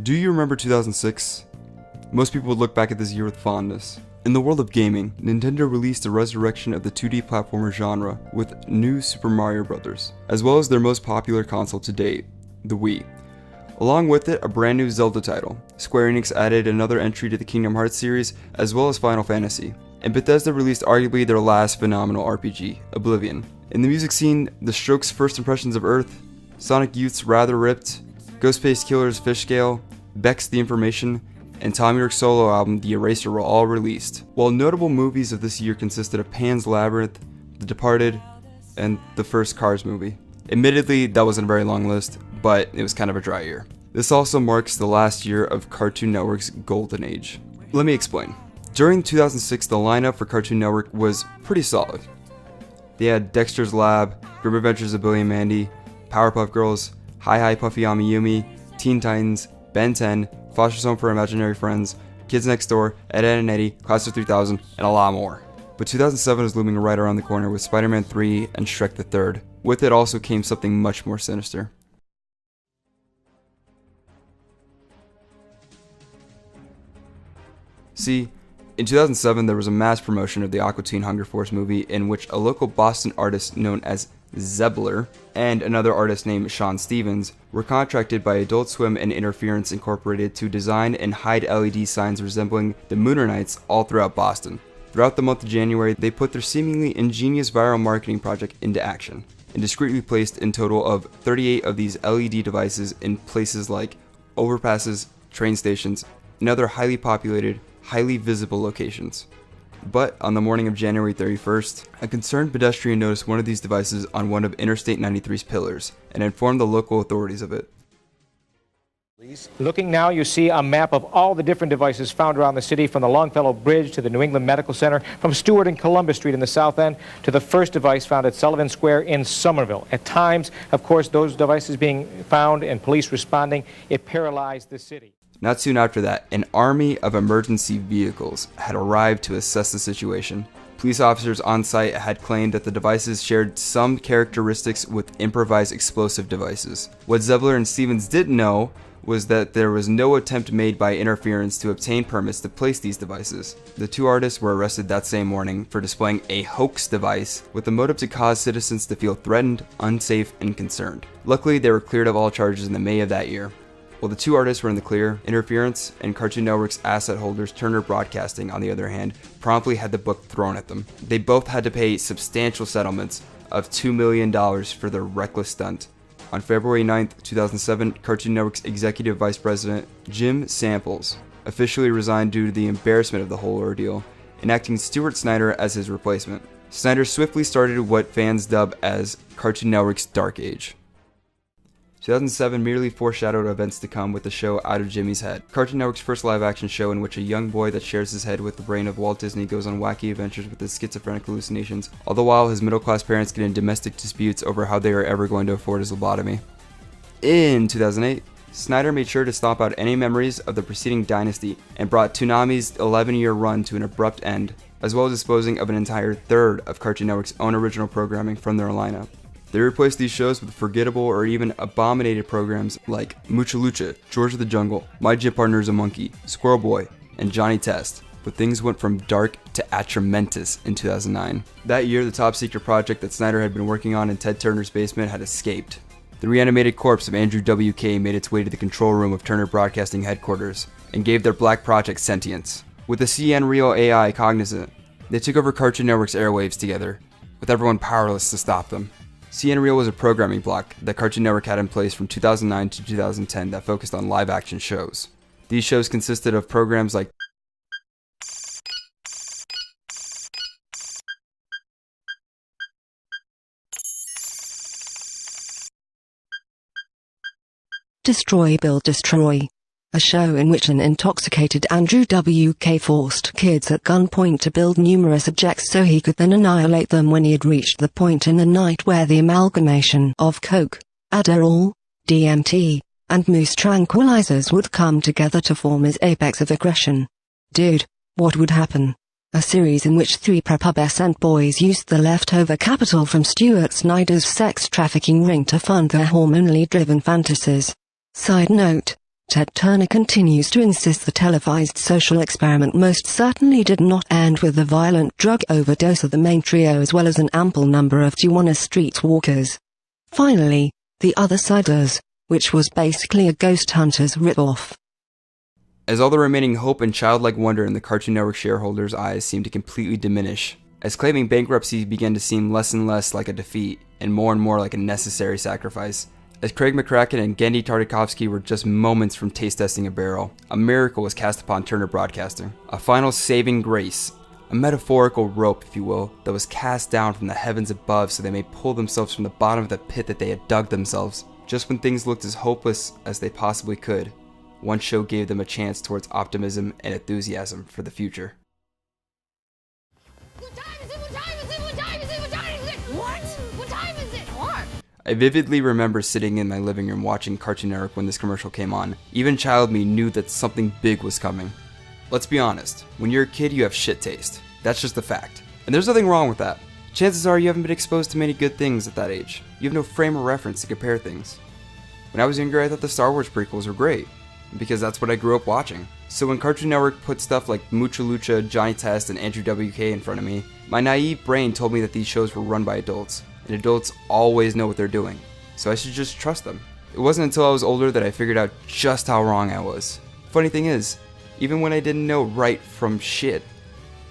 Do you remember 2006? Most people would look back at this year with fondness. In the world of gaming, Nintendo released a resurrection of the 2D platformer genre with New Super Mario Bros., as well as their most popular console to date, the Wii. Along with it, a brand new Zelda title. Square Enix added another entry to the Kingdom Hearts series, as well as Final Fantasy. And Bethesda released arguably their last phenomenal RPG, Oblivion. In the music scene, The Strokes' First Impressions of Earth, Sonic Youth's Rather Ripped, Ghostface Killer's Fish Scale, Beck's The Information, and Thom Yorke's solo album The Eraser were all released. While notable movies of this year consisted of Pan's Labyrinth, The Departed, and the first Cars movie. Admittedly, that wasn't a very long list, but it was kind of a dry year. This also marks the last year of Cartoon Network's golden age. Let me explain. During 2006, the lineup for Cartoon Network was pretty solid. They had Dexter's Lab, Grim Adventures of Billy and Mandy, Powerpuff Girls, Hi Hi Puffy Amiyumi, Teen Titans, Ben 10, Foster's Home for Imaginary Friends, Kids Next Door, Ed, Edd n Eddy, Class of 3000, and a lot more. But 2007 is looming right around the corner with Spider-Man 3 and Shrek the Third. With it also came something much more sinister. See, in 2007 there was a mass promotion of the Aqua Teen Hunger Force movie in which a local Boston artist known as Zebler and another artist named Sean Stevens were contracted by Adult Swim and Interference Incorporated to design and hide LED signs resembling the Mooner Nights all throughout Boston. Throughout the month of January, they put their seemingly ingenious viral marketing project into action, and discreetly placed in total of 38 of these LED devices in places like overpasses, train stations, and other highly populated, highly visible locations. But on the morning of January 31st, a concerned pedestrian noticed one of these devices on one of Interstate 93's pillars and informed the local authorities of it. Looking now, you see a map of all the different devices found around the city, from the Longfellow Bridge to the New England Medical Center, from Stewart and Columbus Street in the South End to the first device found at Sullivan Square in Somerville. At times, of course, those devices being found and police responding, it paralyzed the city. Not soon after that, an army of emergency vehicles had arrived to assess the situation. Police officers on site had claimed that the devices shared some characteristics with improvised explosive devices. What Zebler and Stevens didn't know was that there was no attempt made by Interference to obtain permits to place these devices. The two artists were arrested that same morning for displaying a hoax device with the motive to cause citizens to feel threatened, unsafe, and concerned. Luckily, they were cleared of all charges in the May of that year. While the two artists were in the clear, Interference and Cartoon Network's asset holders Turner Broadcasting, on the other hand, promptly had the book thrown at them. They both had to pay substantial settlements of $2 million for their reckless stunt. On February 9, 2007, Cartoon Network's executive vice president, Jim Samples, officially resigned due to the embarrassment of the whole ordeal, enacting Stuart Snyder as his replacement. Snyder swiftly started what fans dub as Cartoon Network's Dark Age. 2007 merely foreshadowed events to come with the show Out of Jimmy's Head, Cartoon Network's first live-action show in which a young boy that shares his head with the brain of Walt Disney goes on wacky adventures with his schizophrenic hallucinations, all the while his middle-class parents get in domestic disputes over how they are ever going to afford his lobotomy. In 2008, Snyder made sure to stomp out any memories of the preceding dynasty and brought Toonami's 11-year run to an abrupt end, as well as disposing of an entire third of Cartoon Network's own original programming from their lineup. They replaced these shows with forgettable or even abominated programs like Mucha Lucha, George of the Jungle, My Gym Partner is a Monkey, Squirrel Boy, and Johnny Test, but things went from dark to atramentus in 2009. That year, the top-secret project that Snyder had been working on in Ted Turner's basement had escaped. The reanimated corpse of Andrew W.K. made its way to the control room of Turner Broadcasting headquarters and gave their black project sentience. With the CN Real AI cognizant, they took over Cartoon Network's airwaves together, with everyone powerless to stop them. CN Real was a programming block that Cartoon Network had in place from 2009 to 2010 that focused on live-action shows. These shows consisted of programs like Destroy Build Destroy, a show in which an intoxicated Andrew W.K. forced kids at gunpoint to build numerous objects so he could then annihilate them when he had reached the point in the night where the amalgamation of coke, Adderall, DMT, and moose tranquilizers would come together to form his apex of aggression. Dude, what would happen? A series in which three prepubescent boys used the leftover capital from Stuart Snyder's sex trafficking ring to fund their hormonally driven fantasies. Side note: Ted Turner continues to insist the televised social experiment most certainly did not end with the violent drug overdose of the main trio as well as an ample number of Tijuana streetwalkers. Finally, The Other Side does, which was basically a Ghost Hunters ripoff. As all the remaining hope and childlike wonder in the Cartoon Network shareholders' eyes seemed to completely diminish, as claiming bankruptcy began to seem less and less like a defeat and more like a necessary sacrifice, as Craig McCracken and Gendy Tartakovsky were just moments from taste testing a barrel, a miracle was cast upon Turner Broadcasting, a final saving grace, a metaphorical rope, if you will, that was cast down from the heavens above so they may pull themselves from the bottom of the pit that they had dug themselves. Just when things looked as hopeless as they possibly could, one show gave them a chance towards optimism and enthusiasm for the future. What time is it? What time is it? What time is it? What time is it? What? What time is it? What? I vividly remember sitting in my living room watching Cartoon Network when this commercial came on. Even child me knew that something big was coming. Let's be honest, when you're a kid you have shit taste. That's just a fact. And there's nothing wrong with that. Chances are you haven't been exposed to many good things at that age. You have no frame of reference to compare things. When I was younger I thought the Star Wars prequels were great, because that's what I grew up watching. So when Cartoon Network put stuff like Mucha Lucha, Johnny Test, and Andrew WK in front of me, my naive brain told me that these shows were run by adults, and adults always know what they're doing, so I should just trust them. It wasn't until I was older that I figured out just how wrong I was. Funny thing is, even when I didn't know right from shit,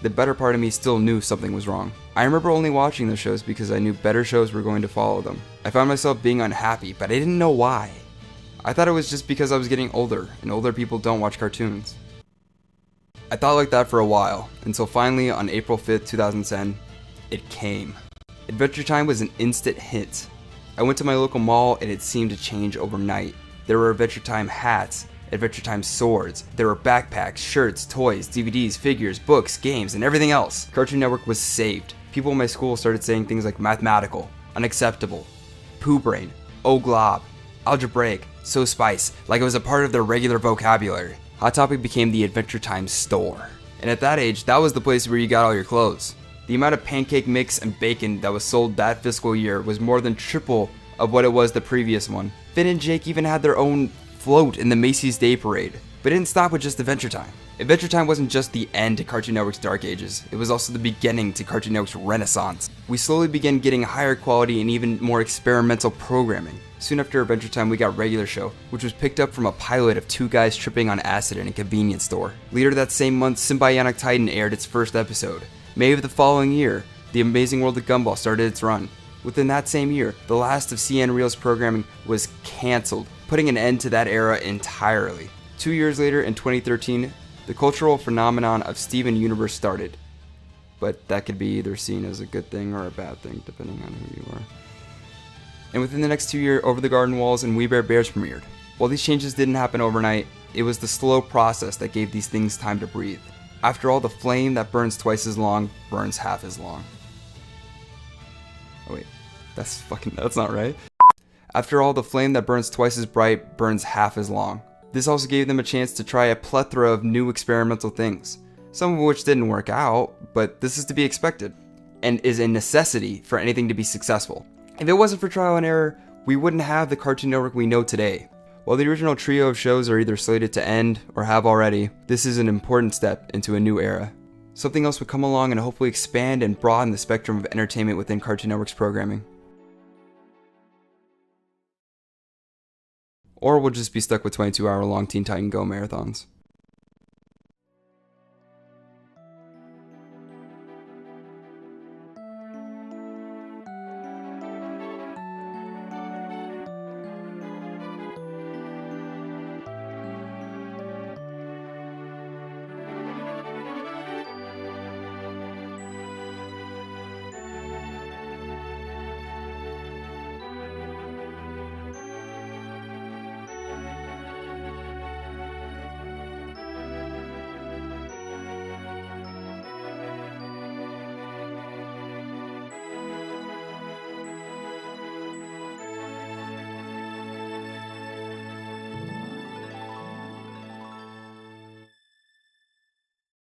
the better part of me still knew something was wrong. I remember only watching those shows because I knew better shows were going to follow them. I found myself being unhappy, but I didn't know why. I thought it was just because I was getting older, and older people don't watch cartoons. I thought like that for a while, until finally on April 5th, 2010, it came. Adventure Time was an instant hit. I went to my local mall and it seemed to change overnight. There were Adventure Time hats, Adventure Time swords, there were backpacks, shirts, toys, DVDs, figures, books, games, and everything else. Cartoon Network was saved. People in my school started saying things like mathematical, unacceptable, poo brain, oh glob, algebraic, so spice, like it was a part of their regular vocabulary. Hot Topic became the Adventure Time store. And at that age, that was the place where you got all your clothes. The amount of pancake mix and bacon that was sold that fiscal year was more than triple of what it was the previous one. Finn and Jake even had their own float in the Macy's Day Parade. But it didn't stop with just Adventure Time. Adventure Time wasn't just the end to Cartoon Network's dark ages, it was also the beginning to Cartoon Network's renaissance. We slowly began getting higher quality and even more experimental programming. Soon after Adventure Time we got Regular Show, which was picked up from a pilot of two guys tripping on acid in a convenience store. Later that same month, Symbionic Titan aired its first episode. May of the following year, The Amazing World of Gumball started its run. Within that same year, the last of CN Reel's programming was cancelled, putting an end to that era entirely. 2 years later, in 2013, the cultural phenomenon of Steven Universe started. But that could be either seen as a good thing or a bad thing, depending on who you are. And within the next 2 years, Over the Garden Walls and We Bare Bears premiered. While these changes didn't happen overnight, it was the slow process that gave these things time to breathe. After all, the flame that burns twice as long burns half as long. Oh wait, that's not right. After all, the flame that burns twice as bright burns half as long. This also gave them a chance to try a plethora of new experimental things, some of which didn't work out, but this is to be expected, and is a necessity for anything to be successful. If it wasn't for trial and error, we wouldn't have the Cartoon Network we know today. While the original trio of shows are either slated to end or have already, this is an important step into a new era. Something else would come along and hopefully expand and broaden the spectrum of entertainment within Cartoon Network's programming. Or we'll just be stuck with 22-hour long Teen Titan Go marathons.